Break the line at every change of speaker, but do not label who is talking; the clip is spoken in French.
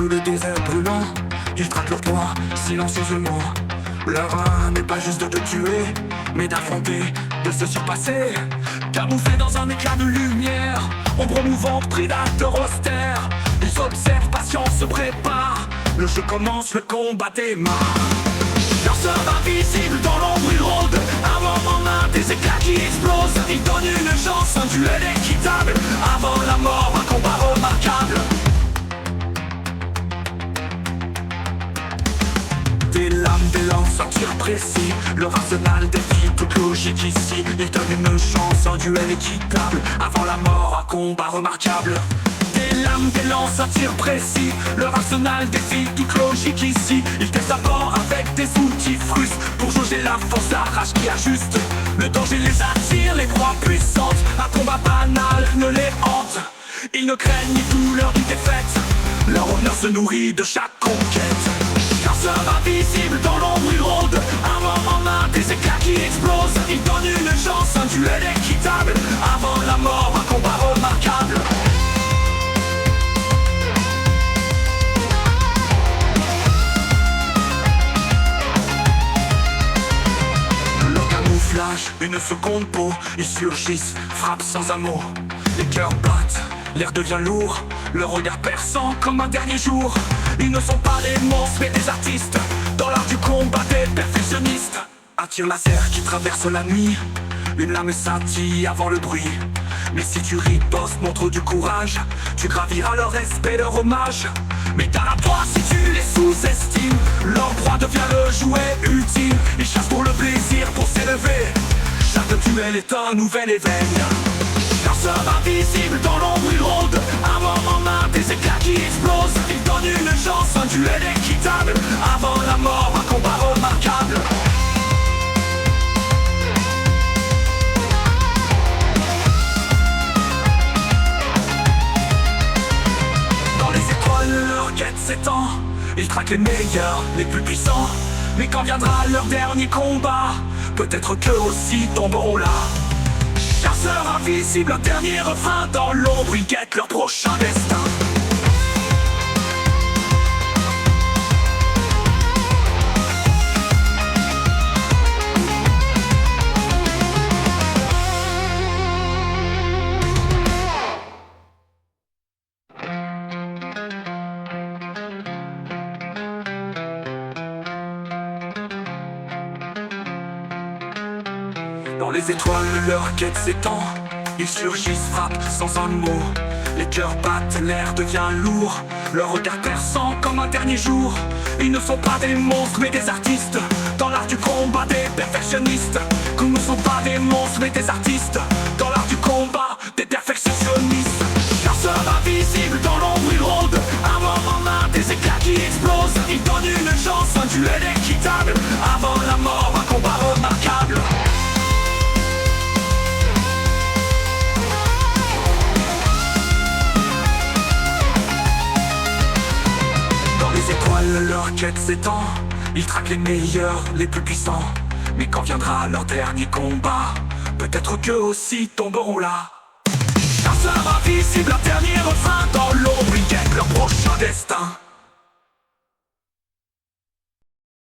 tout le désert brûlant. Ils traquent leur proie silencieusement. Leur art n'est pas juste de te tuer, mais d'affronter, de se surpasser. Camouflés dans un éclat de lumière, ombre mouvante, prédateur austère. Ils observent, patience se prépare. Le jeu commence, le combat démarre. Lanceur invisible dans l'ombre, il rôde. Un moment en main, des éclats qui explosent. Il donne une chance, un duel équitable. Avant la mort, un combat remarquable. Des lames, des lances, un tir précis. Leur arsenal défie toute logique ici. Il donne une chance, un duel équitable. Avant la mort, un combat remarquable. Des lames, des lances, un tir précis. Leur arsenal défie toute logique ici. Ils testent d'abord avec des outils frustes pour jauger la force, la rage qui ajuste. Le danger les attire, les proies puissantes. Un combat banal ne les hante. Ils ne craignent ni douleur ni défaite. Leur honneur se nourrit de chaque conquête. Lanceur invisible dans l'ombre, il rôde. Un moment en main, des éclats qui explosent. Il donne une chance, un duel équitable. Avant la mort, un combat remarquable. Une seconde peau, ils surgissent, frappent sans un mot. Les cœurs battent, l'air devient lourd. Le regard perçant comme un dernier jour. Ils ne sont pas des monstres mais des artistes. Dans l'art du combat des perfectionnistes. Un tir laser qui traverse la nuit. Une lame scintille avant le bruit. Mais si tu ripostes, montre du courage. Tu graviras leur respect, leur hommage. Mais garde à toi si tu les sous-estimes. Leur proie devient le jouet ultime. Ils chassent pour le plaisir, pour s'élever. Chaque duel est un nouvel éveil. Lanceur invisible dans l'ombre, il rôde. Un moment en main, des éclats qui explosent. Il donne une chance, un duel équitable. Avant la mort, un combat remarquable. Leur quête s'étend, ils traquent les meilleurs, les plus puissants. Mais quand viendra leur dernier combat, peut-être qu'eux aussi tomberont là. Chasseurs invisibles, un dernier refrain. Dans l'ombre, ils guettent leur prochain destin. Dans les étoiles, leur quête s'étend. Ils surgissent, frappent sans un mot. Les cœurs battent, l'air devient lourd. Leur regard perçant comme un dernier jour. Ils ne sont pas des monstres mais des artistes. Dans l'art du combat des perfectionnistes. Qu'ils ne sont pas des monstres mais des artistes. Dans l'art du combat des perfectionnistes. Lanceur invisible dans l'ombre, il rôde. Un moment en main, des éclats qui explosent. Il donne une chance, un duel équitable. Avant la mort, un combat remarquable. Leur quête s'étend, ils traquent les meilleurs, les plus puissants. Mais quand viendra leur dernier combat, peut-être qu'eux aussi tomberont là. Chasseurs invisibles, un dernier refrain. Dans l'ombre, ils guettent leur prochain destin.